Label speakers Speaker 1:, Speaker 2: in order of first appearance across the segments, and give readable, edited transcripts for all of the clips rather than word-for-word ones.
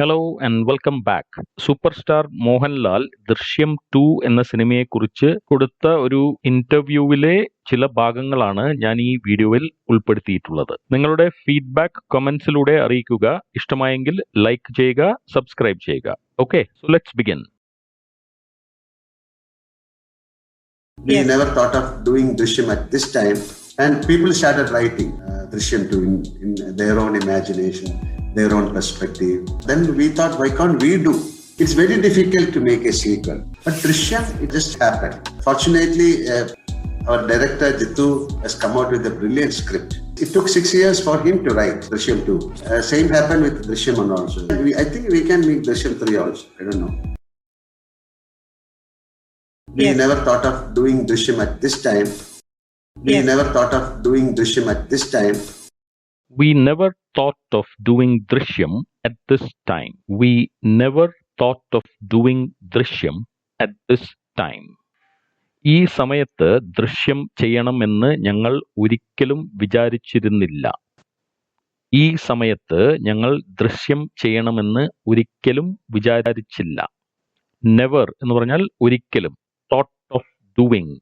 Speaker 1: Hello and welcome back. Super star Mohanlal ദൃശ്യം 2 എന്ന സിനിമയെക്കുറിച്ച് കൊടുത്ത ഒരു ഇന്റർവ്യൂവിലെ ചില ഭാഗങ്ങളാണ് ഞാൻ ഈ വീഡിയോയിൽ ഉൾപ്പെടുത്തിയിട്ടുള്ളത്. നിങ്ങളുടെ ഫീഡ്ബാക്ക് കമന്റ്സിലൂടെ അറിയിക്കുക. ഇഷ്ടമായെങ്കിൽ ലൈക്ക് ചെയ്യുക, സബ്സ്ക്രൈബ് ചെയ്യുക. Okay, so let's begin.
Speaker 2: We never thought of doing Drishyam at this time, and people started writing Drishyam 2 in their own imagination, their own perspective. Then we thought, why can't we do? It's very difficult to make a sequel, but Drishyam, it just happened. Fortunately, our director Jittu has come out with a brilliant script. It took 6 years for him to write Drishyam 2. Same happened with Drishyam and also. I think we can make Drishyam 3 also. I don't know. We never thought of doing Drishyam at this time. We never thought of doing Drishyam at this time.
Speaker 1: We never thought of doing Drishyam at this time. We never thought of doing Drishyam at this time. ഈ സമയത്ത് ദൃശ്യം ചെയ്യണമെന്ന് ഞങ്ങൾ ഒരിക്കലും വിചാരിച്ചിരുന്നില്ല. ഈ സമയത്ത് ഞങ്ങൾ ദൃശ്യം ചെയ്യണമെന്ന് ഒരിക്കലും വിചാരിച്ചില്ല. നെവർ എന്ന് പറഞ്ഞാൽ ഒരിക്കലും. തോട്ട് ഓഫ് ഡൂയിങ്,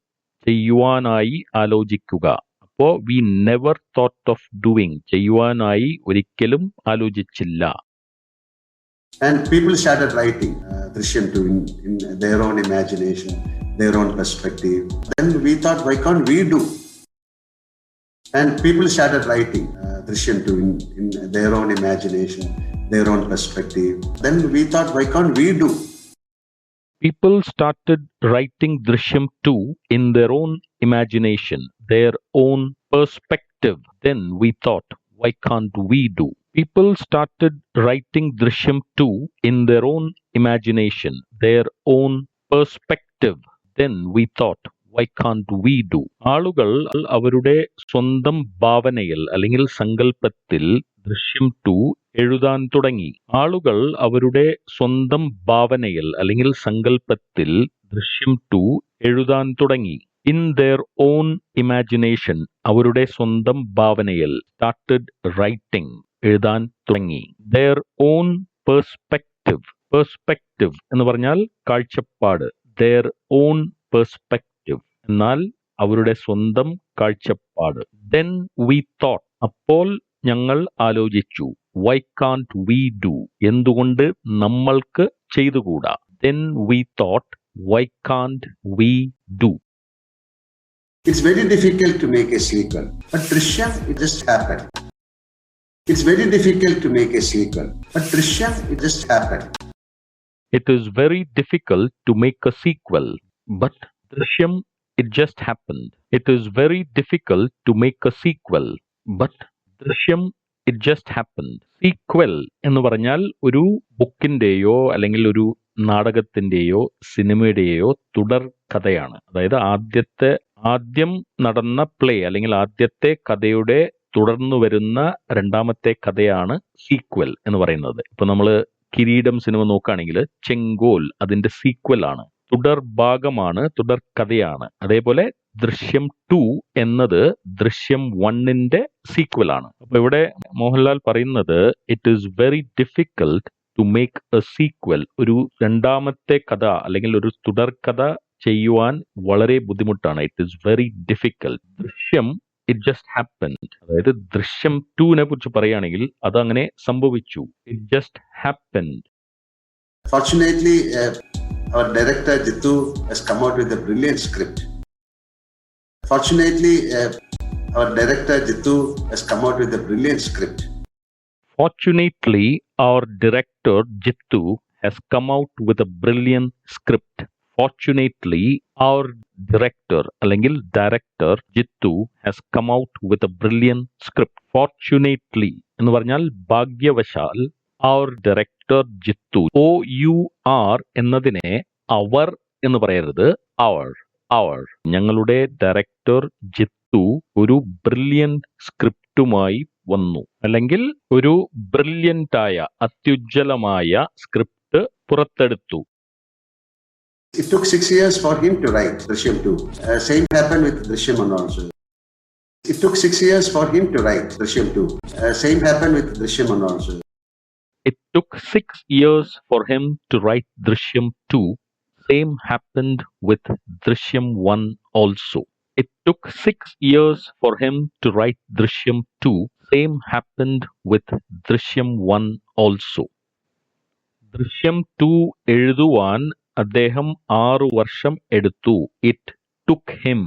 Speaker 1: ചെയ്യുവാനായി ആലോചിക്കുക. അപ്പോ we never thought of doing, ചെയ്യുവാനായി ഒരിക്കലും ആലോചിച്ചില്ല.
Speaker 2: And people started writing Drishyam 2 in their own imagination, their own perspective. Then we thought, why can't we do? And people started writing Drishyam 2 in their own imagination, their own perspective. Then we thought, why can't we do?
Speaker 1: People started writing Drishyam 2 in their own imagination, their own perspective. Then we thought, why can't we do? People started writing Drishyam 2 in their own imagination, their own perspective. Then we thought, why can't we do? ആളുകൾ അവരുടെ സ്വന്തം ഭാവനയിൽ അല്ലെങ്കിൽ സങ്കല്പത്തിൽ ദൃശ്യം 2 എഴുതാൻ തുടങ്ങി. ആളുകൾ അവരുടെ സ്വന്തം ഭാവനയിൽ അല്ലെങ്കിൽ സങ്കല്പത്തിൽ ദൃശ്യം 2 എഴുതാൻ തുടങ്ങി. ഇൻ ദെയർ ഓൺ ഇമാജിനേഷൻ, അവരുടെ സ്വന്തം ഭാവനയിൽ. സ്റ്റാർട്ടഡ് റൈറ്റിംഗ്, എഴുതാൻ തുടങ്ങി. ദെയർ ഓൺ പെർസ്പെക്റ്റീവ്, പെർസ്പെക്റ്റീവ് എന്ന് പറഞ്ഞാൽ കാഴ്ചപ്പാട്. ദെയർ ഓൺ പെർസ്പെക്റ്റീവ് എന്നാൽ അവരുടെ സ്വന്തം കാഴ്ചപ്പാട്. ദെൻ വി തോട്ട്, അപ്പോൾ ഞങ്ങൾ ആലോചിച്ചു. വൈ കാൺട്ട് വി ഡു, എന്തുകൊണ്ട് നമ്മൾക്ക് ചെയ്തുകൂടാ. Then we thought, why can't we do.
Speaker 2: It's very difficult to make a sequel, but Drishyam, it just happened. It's very difficult to make a sequel, but Drishyam, it just happened.
Speaker 1: It is very difficult to make a sequel, but Drishyam, it just happened. It is very difficult to make a sequel, but Drishyam, it just happened. Sequel എന്ന് പറഞ്ഞാൽ ഒരു ബുക്കിന്റെയോ അല്ലെങ്കിൽ ഒരു നാടകത്തിന്റെയോ സിനിമയുടെയോ തുടർ കഥയാണ്. അതായത് ആദ്യം നടന്ന പ്ലേ അല്ലെങ്കിൽ ആദ്യത്തെ കഥയുടെ തുടർന്നു വരുന്ന രണ്ടാമത്തെ കഥയാണ് സീക്വൽ എന്ന് പറയുന്നത്. ഇപ്പൊ നമ്മള് കിരീടം സിനിമ നോക്കുകയാണെങ്കിൽ ചെങ്കോൽ അതിന്റെ സീക്വൽ ആണ്, തുടർ ഭാഗമാണ്, തുടർ കഥയാണ്. അതേപോലെ ദൃശ്യം 2 എന്നത് ദൃശ്യം 1ന്റെ സീക്വൽ ആണ്. അപ്പൊ ഇവിടെ മോഹൻലാൽ പറയുന്നത് it is very difficult to make a sequel. ഒരു രണ്ടാമത്തെ കഥ അല്ലെങ്കിൽ ഒരു തുടർ കഥ ചെയ്യുവാൻ വളരെ ബുദ്ധിമുട്ടാണ്. It is very difficult. ദൃശ്യം ഇറ്റ് ജസ്റ്റ് ഹാപ്പൻഡ്, അതായത് ദൃശ്യം 2നെ കുറിച്ച് പറയുകയാണെങ്കിൽ അത് അങ്ങനെ സംഭവിച്ചു. It just happened.
Speaker 2: Fortunately, our director Jittu has come out with a brilliant script. Fortunately, our director Jittu has come out with a brilliant script.
Speaker 1: Fortunately, our director Jittu has come out with a brilliant script. Fortunately, our director അല്ലെങ്കിൽ director Jeethu has come out with a brilliant script. Fortunately എന്ന് പറഞ്ഞാൽ ഭാഗ്യവശാൽ. our director Jithu, OUR എന്നതിനെ അവർ എന്ന് പറയരുത്, our. ഞങ്ങളുടെ director Jithu ഒരു brilliant സ്ക്രിപ്റ്റുമായി വന്നു, അല്ലെങ്കിൽ ഒരു ബ്രില്യന്റായ അത്യുജ്വലമായ സ്ക്രിപ്റ്റ് പുറത്തെടുത്തു.
Speaker 2: It took 6 years for him to write Drishyam 2. Same happened with Drishyam also. It took 6 years for him to write Drishyam 2. Same happened with Drishyam also.
Speaker 1: It took 6 years for him to write Drishyam 2. Same happened with Drishyam 1 also. It took 6 years for him to write Drishyam 2. Same happened with Drishyam 1 also. ദൃശ്യം 2 എഴുതുവാൻ അദ്ദേഹം 6 വർഷം എടുത്തു. It took him.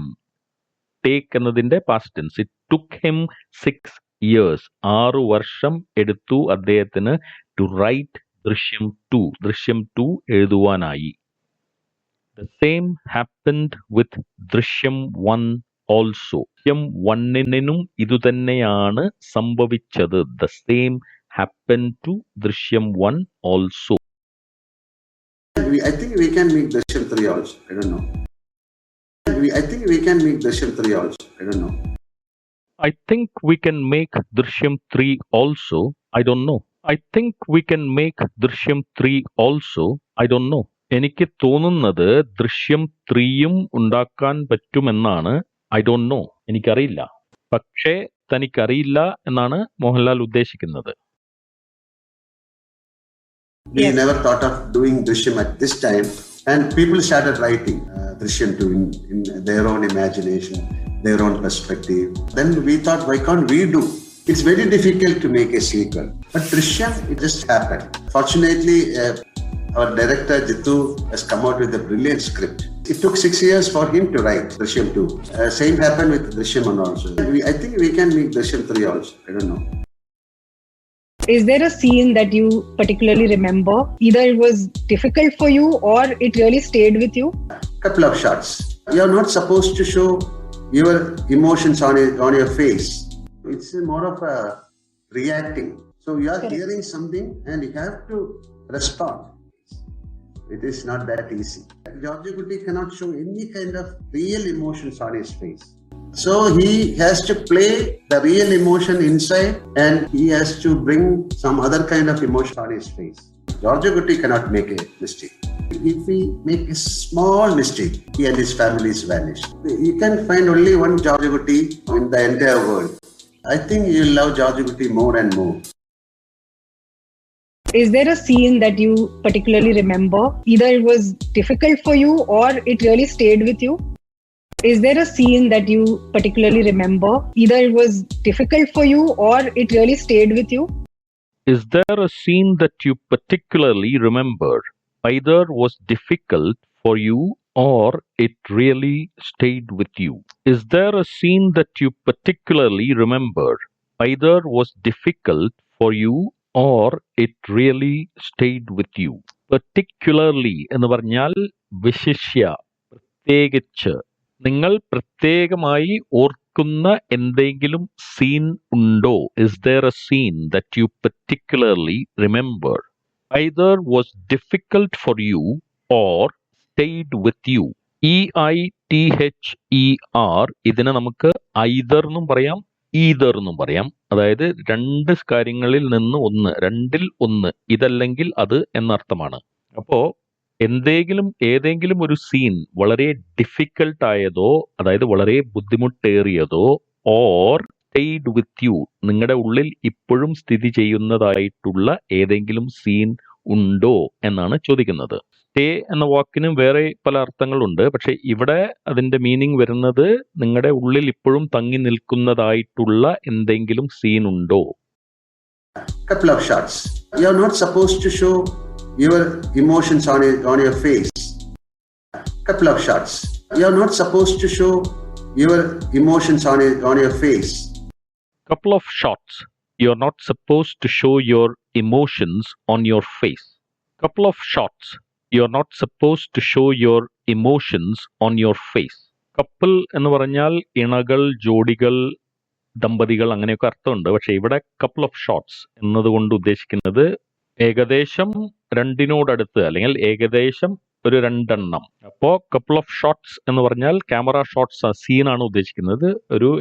Speaker 1: Take എന്നതിന്റെ past tense. It took him 6 years. 6 വർഷം എടുത്തു അദ്ദേഹത്തിന് to right ദൃശ്യം 2. ദൃശ്യം 2 എഴുതുവാനായി. The same happened with ദൃശ്യം 1 also. ദൃശ്യം 1നും ഇതുതന്നെയാണ് സംഭവിച്ചത്. The same happened to ദൃശ്യം 1 also.
Speaker 2: I think we can make Drishyam 3 also. I don't know. I think we can make Drishyam 3 also. I don't know.
Speaker 1: I think we can make Drishyam 3 also. I don't know. I think we can make Drishyam 3 also. I don't know. എനിക്ക് തോന്നുന്നത് ദൃശ്യം 3യും ഉണ്ടാക്കാൻ പറ്റുമെന്നാണ്. I don't know. എനിക്കറിയില്ല. പക്ഷേ തനിക്കറിയില്ല എന്നാണ് മോഹൻലാൽ ഉദ്ദേശിക്കുന്നത്.
Speaker 2: We never thought of doing Drishyam at this time, and people started writing Drishyam 2 in their own imagination, their own perspective. Then we thought, why can't we do? It's very difficult to make a sequel. But Drishyam, it just happened. Fortunately, our director Jitu has come out with a brilliant script. It took 6 years for him to write Drishyam 2. Same happened with Drishyam 1 also. I think we can make Drishyam 3 also. I don't know.
Speaker 3: Is there a scene that you particularly remember? Either it was difficult for you or it really stayed with you?
Speaker 2: Couple of shots. You are not supposed to show your emotions on your face. It's more of a reacting. So you are hearing something and you have to respond. It is not that easy. George Gutti cannot show any kind of real emotions on his face. So he has to play the real emotion inside and he has to bring some other kind of emotion on his face. George Gutti cannot make a mistake. If we make a small mistake, he and his family is vanished. You can find only one George Gutti in the entire world. I think you love George Gutti more and more.
Speaker 3: Is there a scene that you particularly remember? Either it was difficult for you or it really stayed with you? Is there a scene that you particularly remember? Either it was difficult for you or it really stayed with you?
Speaker 1: Is there a scene that you particularly remember? Either was difficult for you or it really stayed with you. Is there a scene that you particularly remember? Either was difficult for you or it really stayed with you. Particularly എന്ന് പറഞ്ഞാൽ വിശിഷ്യ, പ്രത്യേകിച്ച്. നിങ്ങൾ പ്രത്യേകമായി ഓർക്കുന്ന എന്തെങ്കിലും scene ഉണ്ടോ? Is there a scene that you particularly remember? Either was difficult for you or stayed with you. EITHER, ഇതിനെ നമുക്ക് ഐദർ എന്നും പറയാം, ഈതർ എന്നും പറയാം. അതായത് രണ്ട് കാര്യങ്ങളിൽ നിന്ന് ഒന്ന്, രണ്ടിൽ ഒന്ന്, ഇതല്ലെങ്കിൽ അത് എന്നർത്ഥമാണ്. അപ്പോ ഏതെങ്കിലും ഒരു സീൻ വളരെ ഡിഫിക്കൽട്ട് ആയതോ, അതായത് വളരെ ബുദ്ധിമുട്ടേറിയതോ, ഓർ സ്റ്റേയ്ഡ് വിത്ത് യു, നിങ്ങളുടെ ഉള്ളിൽ ഇപ്പോഴും സ്ഥിതി ചെയ്യുന്നതായിട്ടുള്ള ഏതെങ്കിലും സീൻ ഉണ്ടോ എന്നാണ് ചോദിക്കുന്നത്. സ്റ്റേ എന്ന വാക്കിനും വേറെ പല അർത്ഥങ്ങളുണ്ട്. പക്ഷെ ഇവിടെ അതിന്റെ മീനിങ് വരുന്നത് നിങ്ങളുടെ ഉള്ളിൽ ഇപ്പോഴും തങ്ങി നിൽക്കുന്നതായിട്ടുള്ള എന്തെങ്കിലും സീൻ ഉണ്ടോ.
Speaker 2: Couple of shots. You are not supposed to show your emotions on your face. Couple of shots. You are not supposed to show your emotions on your face.
Speaker 1: Couple of shots. You are not supposed to show your emotions on your face. Couple of shots. You are not supposed to show your emotions on your face. Couple എന്ന് പറഞ്ഞാൽ ഇണകൾ, ജോഡികൾ, ദമ്പതികൾ, അങ്ങനെയൊക്കെ അർത്ഥമുണ്ട്. പക്ഷെ ഇവിടെ couple of shots എന്നതുകൊണ്ട് ഉദ്ദേശിക്കുന്നത് ഏകദേശം രണ്ടിനോടടുത്ത്, അല്ലെങ്കിൽ ഏകദേശം ഒരു രണ്ടെണ്ണം. അപ്പോ കപ്പിൾ ഓഫ് ഷോട്ട്സ് എന്ന് പറഞ്ഞാൽ ക്യാമറ ഷോട്ട്സ്, സീനാണ് ഉദ്ദേശിക്കുന്നത്.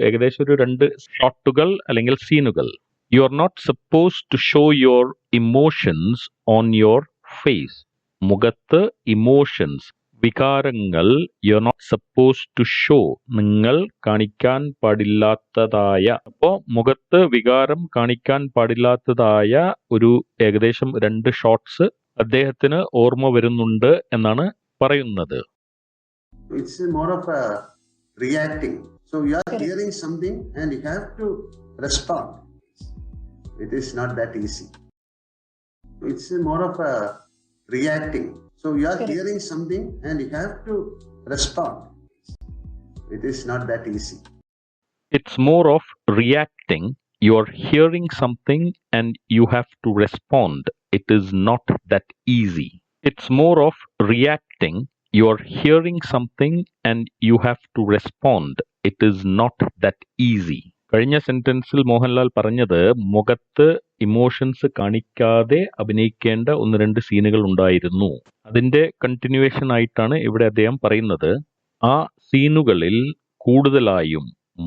Speaker 1: ഏകദേശം ഒരു 2 ഷോട്ടുകൾ അല്ലെങ്കിൽ സീനുകൾ. You are not suppose to show your emotions on your face. മുഖത്ത് ഇമോഷൻസ്, വികാരങ്ങൾ you are not suppose to show, നിങ്ങൾ കാണിക്കാൻ പാടില്ലാത്തതായ. അപ്പോ മുഖത്ത് വികാരം കാണിക്കാൻ പാടില്ലാത്തതായ ഒരു ഏകദേശം 2 ഷോട്ട്സ് അദ്ദേഹത്തിന് ഓർമ്മ വരുന്നുണ്ട് എന്നാണ് പറയുന്നത്.
Speaker 2: It's more of a reacting. So you are hearing something and you have to respond. It is not that easy. It's more of a reacting. So you are hearing something and you have to respond. It is not that easy.
Speaker 1: It's more of reacting. You are hearing something and you have to respond. It is not that easy. It's more of reacting. You are hearing something and you have to respond. It is not that easy. കഴിഞ്ഞ സെന്റൻസിൽ മോഹൻലാൽ പറഞ്ഞത് മുഖത്ത് emotions കാണിക്കാതെ അഭിനയിക്കേണ്ട 1-2 സീനുകൾ ഉണ്ടായിരുന്നു. അതിന്റെ continuation ആയിട്ടാണ് ഇവിടെ അദ്ദേഹം പറയുന്നത്. ആ സീനുകളിൽ കൂടുതലായും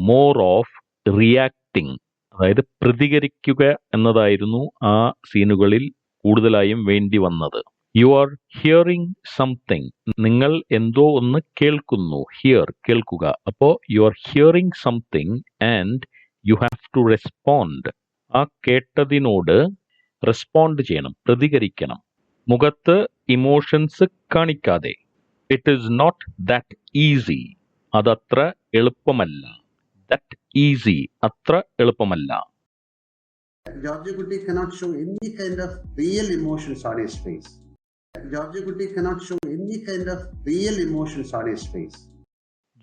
Speaker 1: മോർ ഓഫ് റിയാക്ടിങ്, അതായത് പ്രതികരിക്കുക എന്നതായിരുന്നു ആ സീനുകളിൽ കൂടുതലായും വേണ്ടി വന്നത്. യു ആർ ഹിയറിംഗ് സംതിങ്, നിങ്ങൾ എന്തോ ഒന്ന് കേൾക്കുന്നു. ഹിയർ, കേൾക്കുക. അപ്പോൾ you are hearing something and you have to respond. ആ കേട്ടതിനോട് റെസ്പോണ്ട് ചെയ്യണം, പ്രതികരിക്കണം. മുഖത്ത് ഇമോഷൻസ് കാണിക്കാതെ. It is not that easy, അതത്ര എളുപ്പമല്ല. ദാറ്റ് ഈസി, അത്ര എളുപ്പമല്ല.
Speaker 2: George Kutti cannot show any kind of real emotions on his face. George Kutti cannot show any kind of real emotions on his face.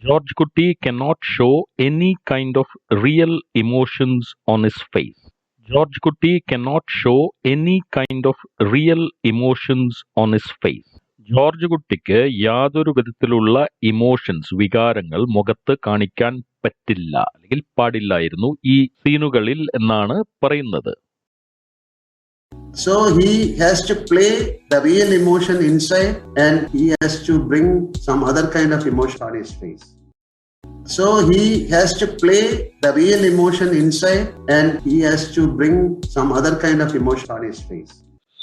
Speaker 1: George Kutti cannot show any kind of real emotions on his face. George Kutti cannot show any kind of real emotions on his face. George കുട്ടിക്ക് യാതൊരു വിധത്തിലുള്ള emotions, വികാരങ്ങൾ മുഖത്ത് കാണിക്കാൻ പറ്റില്ല, അല്ലെങ്കിൽ പാടില്ലായിരുന്നു ഈ സീനുകളിൽ എന്നാണ് പറയുന്നത്.
Speaker 2: So he has to play the real emotion inside and he has to bring some other kind of emotion on his face. So he has to play the real emotion inside and he has to bring some other kind of emotion on his face.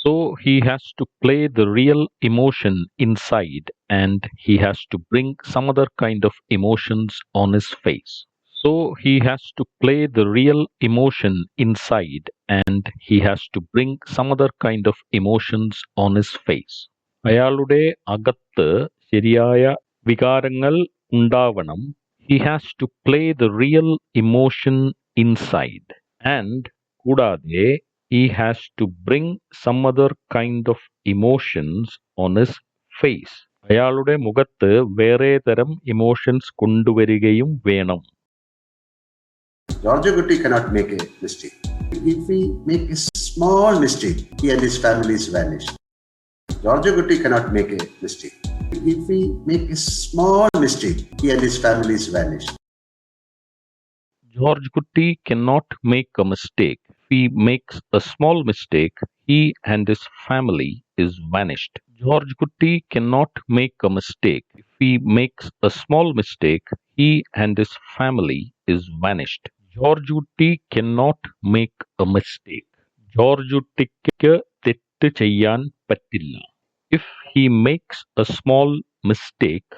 Speaker 1: So he has to play the real emotion inside and he has to bring some other kind of emotions on his face. So he has to play the real emotion inside and he has to bring some other kind of emotions on his face. അയാളുടെ അകത്ത് ശരിയായ വികാരങ്ങൾ ഉണ്ടാവണം. He has to play the real emotion inside and കൂടാതെ he has to bring some other kind of emotions on his face. അയാളുടെ മുഖത്ത് വേറെ തരം ഇമോഷൻസ് കൊണ്ടുവരികയും വേണം.
Speaker 2: George Kutti cannot make a mistake. If he make a small mistake, he and his family is vanished. George Kutti cannot make a mistake. If he make a small mistake, he and his family is vanished.
Speaker 1: George Kutti cannot make a mistake. If he makes a small mistake, he and his family is vanished. George Kutti cannot make a mistake. If he makes a small mistake, he and his family is vanished. George Kutti cannot make a mistake. George Kuttiക്ക് തെറ്റ് ചെയ്യാൻ പറ്റില്ല. If he makes a small mistake,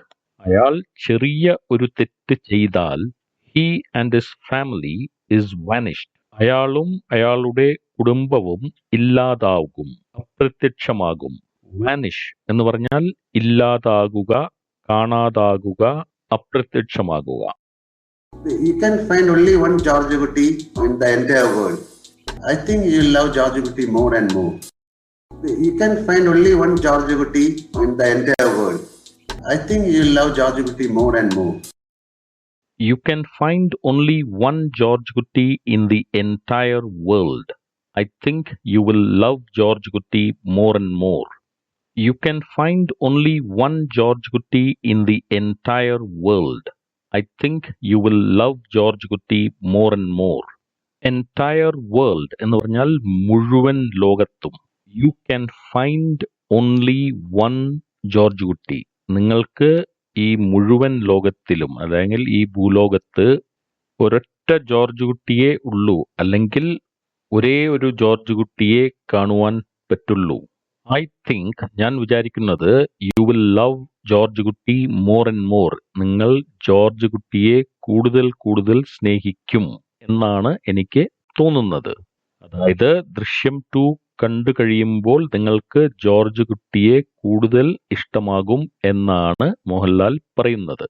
Speaker 1: അയാൾ ചെറിയ ഒരു തെറ്റ് ചെയ്താൽ he and his family is vanished. അയാളും അയാളുടെ കുടുംബവും ഇല്ലാതാകും, അപ്രത്യക്ഷമാകും. വാനിഷ് എന്ന് പറഞ്ഞാൽ ഇല്ലാതാകുക, കാണാതാകുക, അപ്രത്യക്ഷമാകുക.
Speaker 2: You can find only one George Kutti in the entire world. I think you love George Kutti more and more. You can find only one George Kutti in the entire world. I think you love George Kutti more and more.
Speaker 1: You can find only one George Kutti in the entire world. I think you will love George Kutti more and more. You can find only one George Kutti in the entire world. I think you will love George Kutti more and more. Entire world എന്ന് പറഞ്ഞാൽ മുഴുവൻ ലോകത്തും. You can find only one George Kutti. നിങ്ങൾക്ക് ഈ മുഴുവൻ ലോകത്തിലും, അല്ലെങ്കിൽ ഈ ഭൂലോകത്ത് ഒരൊറ്റ ജോർജ് കുട്ടിയെ ഉള്ളൂ, അല്ലെങ്കിൽ ഒരേ ഒരു ജോർജ് കുട്ടിയെ കാണുവാൻ പറ്റുള്ളൂ. ഐ തിങ്ക് ഞാൻ വിചാരിക്കുന്നത് യു വിൽ ലവ് ജോർജ് കുട്ടി മോർ ആൻഡ് മോർ. നിങ്ങൾ ജോർജ് കുട്ടിയെ കൂടുതൽ കൂടുതൽ സ്നേഹിക്കും എന്നാണ് എനിക്ക് തോന്നുന്നത്. അതായത് ദൃശ്യം 2 കണ്ടു കഴിയുമ്പോൾ നിങ്ങൾക്ക് ജോർജ് കുട്ടിയെ കൂടുതൽ ഇഷ്ടമാകും എന്നാണ് മോഹൻലാൽ പറയുന്നത്.